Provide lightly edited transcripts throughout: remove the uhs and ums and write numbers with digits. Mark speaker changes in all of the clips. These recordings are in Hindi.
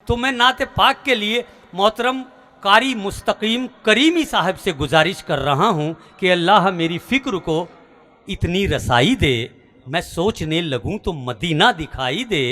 Speaker 1: तो मैं नात पाक के लिए मोहतरम कारी मुस्तकीम करीमी साहब से गुजारिश कर रहा हूँ कि अल्लाह मेरी फ़िक्र को इतनी रसाई दे, मैं सोचने लगूँ तो मदीना दिखाई दे,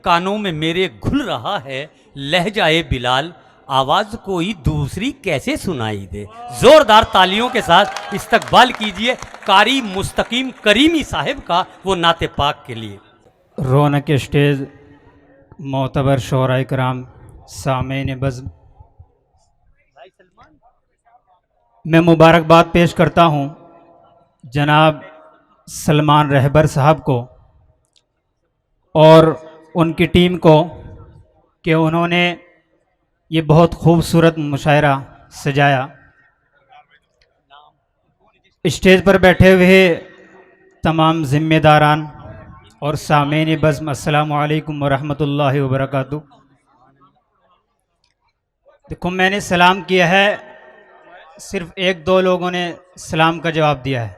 Speaker 1: कानों में मेरे घुल रहा है लहजाए बिलाल, आवाज़ कोई दूसरी कैसे सुनाई दे। ज़ोरदार तालियों के साथ इस्तकबाल कीजिए कारी मुस्तकीम करीमी साहब का वो नाते पाक के लिए।
Speaker 2: रौनक स्टेज मोतबर शोरा कराम सामेन बज़्म, मैं मुबारकबाद पेश करता हूँ जनाब सलमान रहबर साहब को और उनकी टीम को कि उन्होंने ये बहुत खूबसूरत मुशायरा सजाया। स्टेज पर बैठे हुए तमाम ज़िम्मेदारान और सामेन बज़्म, अस्सलामु अलैकुम व रहमतुल्लाहि व बरकातुहू। देखो, मैंने सलाम किया है, सिर्फ एक दो लोगों ने सलाम का जवाब दिया है।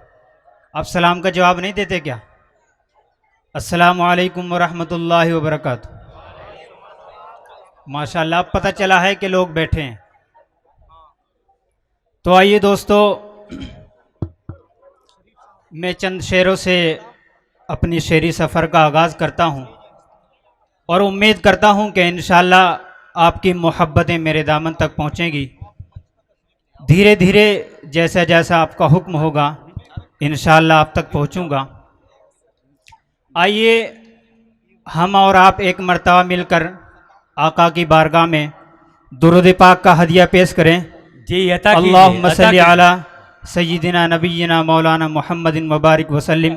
Speaker 2: आप सलाम का जवाब नहीं देते क्या? अस्सलामु अलैकुम व रहमतुल्लाहि व बरकातुहू। माशाअल्लाह, पता चला है कि लोग बैठे हैं। तो आइए दोस्तों, मैं चंद शेरों से अपनी शेरी सफ़र का आगाज़ करता हूँ और उम्मीद करता हूँ कि इंशाअल्लाह आपकी मोहब्बतें मेरे दामन तक पहुँचेंगी। धीरे धीरे जैसा जैसा आपका हुक्म होगा इंशाअल्लाह आप तक पहुँचूँगा। आइए हम और आप एक मर्तबा मिलकर आका की बारगाह में दुरूद पाक का हदिया पेश करें।
Speaker 1: जी,
Speaker 2: अल्लाहुम्मा सल्ली अला सय्यिदिना नबीना मौलाना मुहम्मदिन मुबारक वसल्लिम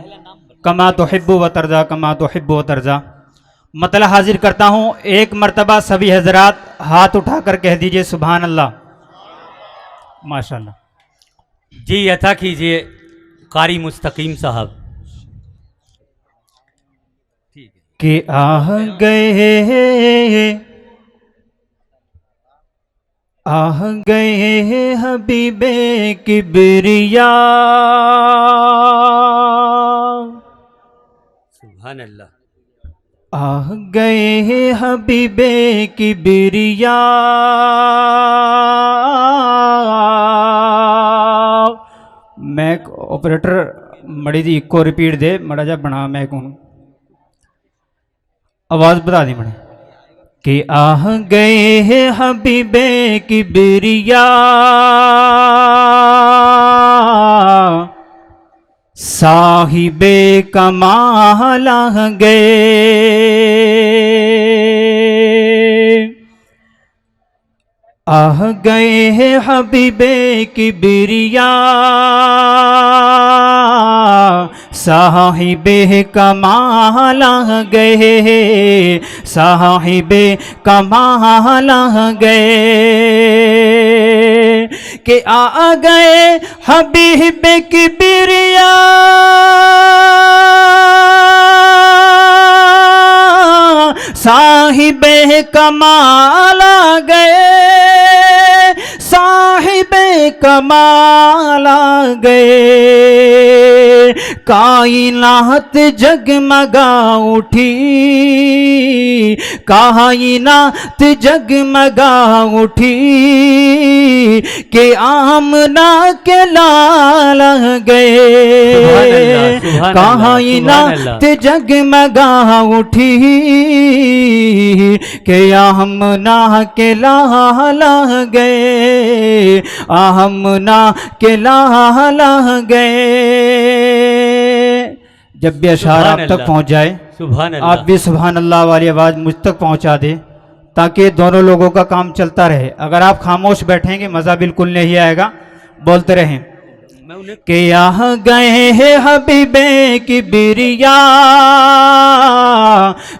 Speaker 2: कमा तुहिब्बु व तर्ज़ा, कमा तुहिब्बु व तर्ज़ा। मतला हाजिर करता हूँ, एक मर्तबा सभी हजरात हाथ उठाकर कह दीजिए सुभान अल्लाह। माशाअल्लाह।
Speaker 1: जी, अता कीजिए कारी मुस्तकीम साहब।
Speaker 2: कि आह गए हबीबे किबरिया,
Speaker 1: सुभान अल्लाह।
Speaker 2: आह गए हबीबे किबरिया, मैक ऑपरेटर मड़ी दी इको रिपीट दे, मड़ा जा बना मैक हूँ आवाज़ बता दी मड़े। कि आह गए हबीबे किबरिया, साहिबे कमाल आ गए, आह गए हबीबे किबरिया, साहिबे कमाल आ गए, साहिबे कमाल आ गए। कि आ गए हबीबे किबरिया, साहिबे कमाल आ गए, साहिबे कमाल आ गए। कायनात जगमगा उठी, कायनात जगमगा उठी, के आमना के लाल आ गए। कायनात जगमगा उठी, के आमना के लाल आ गए, आमना के लाल आ गए। जब भी अशार आप तक पहुंच जाए, आप भी सुभान अल्लाह वाली आवाज़ मुझ तक पहुंचा दे, ताकि दोनों लोगों का काम चलता रहे। अगर आप खामोश बैठेंगे मज़ा बिल्कुल नहीं आएगा, बोलते रहें। कि यहाँ गए हैं हबीबे किबरिया,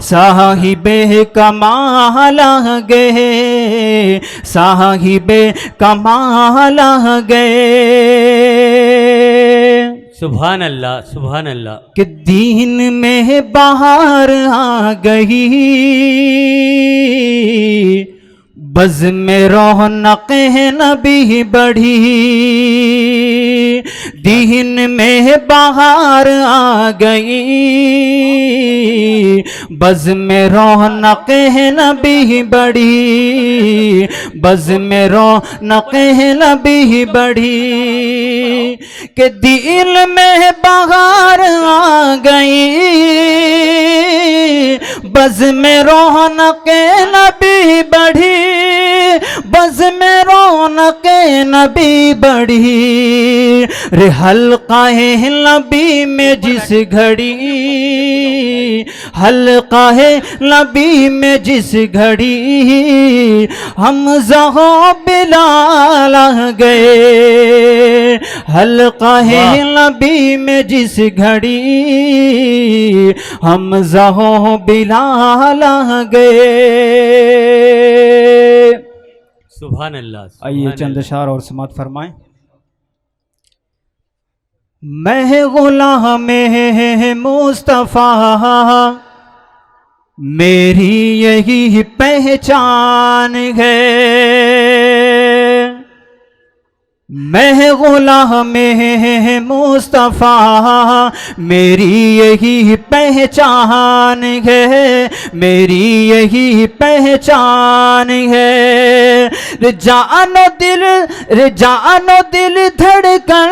Speaker 2: साहिबे कमाल आ गए, साहिबे कमाल आ गए।
Speaker 1: सुभान अल्लाह, सुभान अल्लाह।
Speaker 2: कि दीन में बाहर आ गई, बज़ में रौनक नबी बढ़ी, दीन में बहार आ गई। बज़ में रौनक नबी बढ़ी, बज़ में रौनक नबी बढ़ी, कि दिल में बहार आ गई। बज़ में रौनक नबी बढ़ी, बज़ में रौनक नबी बढ़ी, रे हल्का है नबी में जिस घड़ी, हल्का है नबी में जिस घड़ी, हमज़ा हो बिलाल आ गए। हल्का है नबी में जिस घड़ी, हमज़ा हो बिलाल आ गए।
Speaker 1: सुभान अल्लाह।
Speaker 2: आइए चंद अशार और समात फरमाएं। मैं गुलाम मुस्तफ़ा, मेरी यही पहचान है। मैं गुलाम मुस्तफ़ा, मेरी यही पहचान है, मेरी यही पहचान है। रे जानो दिल धड़कन,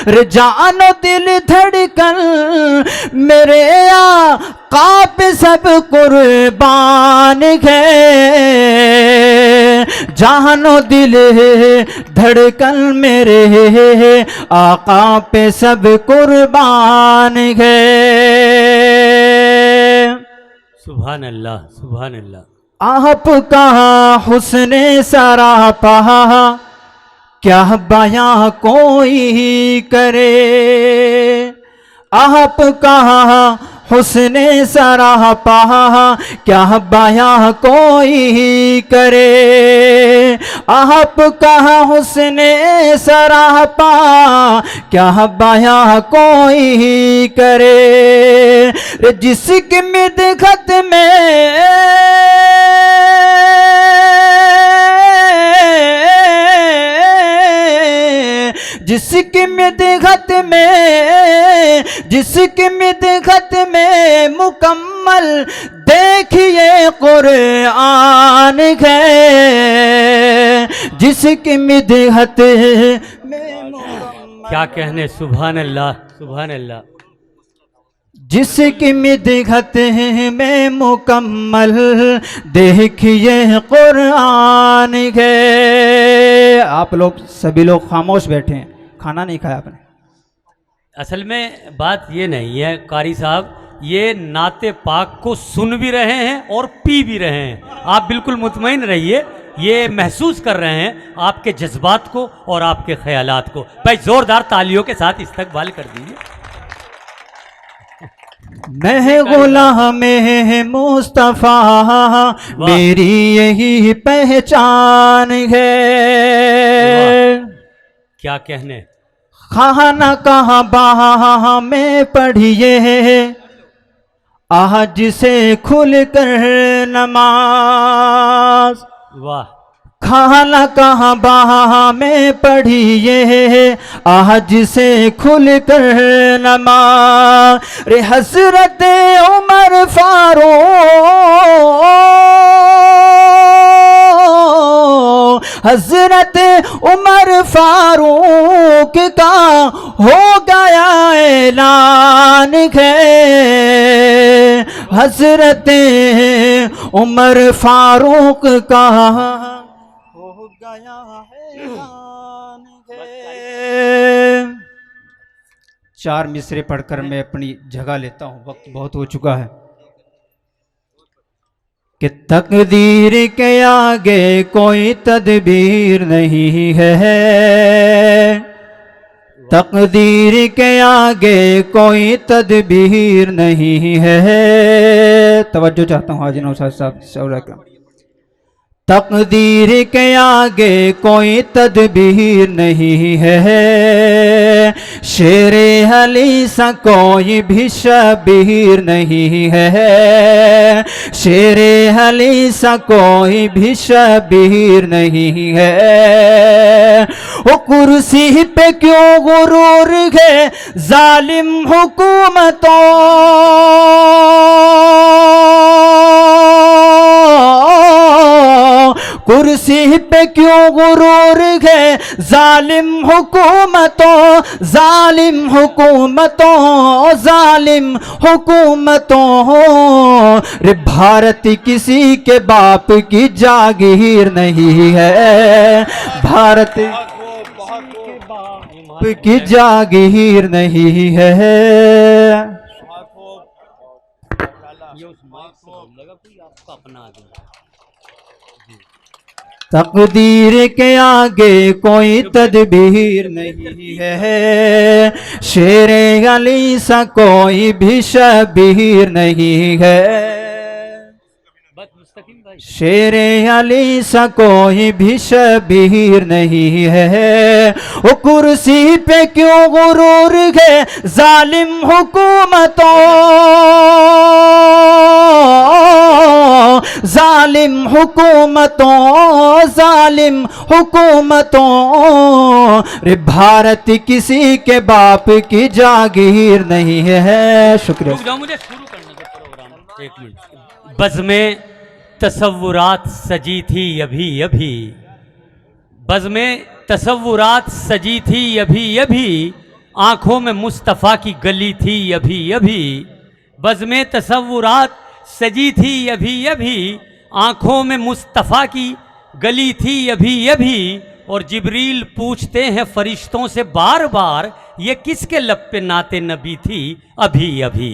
Speaker 2: रे जानो दिल धड़कन, मेरे आका पे सब कुर्बान है। जानो दिल धड़कन, मेरे आका पे सब कुर्बान है।
Speaker 1: सुभान अल्लाह, सुभान अल्लाह।
Speaker 2: आपका हुस्ने सरापा क्या बयां कोई करे। आपका हुस्ने सरापा क्या बयां कोई करे। आपका हुस्ने सरापा क्या बयां कोई करे। जिसकी मिदखत में जिसकी मिदखत में, जिसकी मिदखत में मुकम्मल देखिए कुरआन है। जिसकी मिदखत में
Speaker 1: क्या कहने, सुभान अल्लाह, सुभान अल्लाह।
Speaker 2: जिसकी मिदखत में मुकम्मल देखिए कुरआन है। आप लोग सभी लोग खामोश बैठे हैं, खाना नहीं खाया आपने।
Speaker 1: असल में बात ये नहीं है कारी साहब, ये नाते पाक को सुन भी रहे हैं और पी भी रहे हैं। आप बिल्कुल मुतमईन रहिए, ये महसूस कर रहे हैं आपके जज्बात को और आपके ख्यालात को। भाई जोरदार तालियों के साथ इस्तकबाल कर दीजिए।
Speaker 2: मैं गुलाम मुस्तफ़ा, मेरी यही पहचान है।
Speaker 1: क्या कहने।
Speaker 2: खाना कहाँ बाहा में पढ़िए, आज से खुल कर नमाज।
Speaker 1: वाह।
Speaker 2: खाना कहाँ बाहा में पढ़िए, आज से खुल कर नमाज। रे हज़रत उमर फारूक, हज़रत उमर फारूक का हो गया ऐलान है। हज़रत उमर फारूक का हो गया ऐलान है। 4 मिसरे पढ़कर मैं अपनी जगह लेता हूँ, वक्त बहुत हो चुका है। कि तकदीर के आगे कोई तदबीर नहीं है, तकदीर के आगे कोई तदबीर नहीं है। तवज्जो चाहता हूँ हाजी नौशाद साहब। तकदीर के आगे कोई तदबीर नहीं है, शेरे अली सा कोई भी शबीर नहीं है, शेरे अली सा कोई भी शबीर नहीं है। वो कुर्सी पे क्यों गुरूर है जालिम हुकूमतों, कुर्सी पे क्यों गुरूर है जालिम हुकूमतों, जालिम हुकूमतों, जालिम हुकूमतों। रे भारत किसी के बाप की जागीर नहीं है, भारत के बाप की जागीर नहीं है।
Speaker 1: ये उस माइक से बोल लगा कोई आपका अपना आदमी।
Speaker 2: तकदीर के आगे कोई तदबीर नहीं है, शेरे अली सा कोई भी शबीर नहीं है,
Speaker 1: बस मुस्तकीम भाई।
Speaker 2: शेरे अली सा कोई भी शबीर नहीं है। वो कुर्सी पे क्यों गुरूर है जालिम हुकूमतों, जालिम हुकूमतों, जालिम हुकूमतों। रे भारत किसी के बाप की जागीर नहीं है। शुक्रिया।
Speaker 1: रुक जाओ, मुझे शुरू करने दो प्रोग्राम। एक मिनट। बज़्मे तसव्वुरात सजी थी अभी अभी, बज़्मे तसव्वुरात सजी थी अभी अभी, आंखों में मुस्तफ़ा की गली थी अभी अभी, बज़्मे तसव्वुरात सजी थी अभी अभी, आंखों में मुस्तफ़ा की गली थी अभी अभी। और जिब्रील पूछते हैं फरिश्तों से बार बार, ये किसके लब पे नाते नबी थी अभी अभी।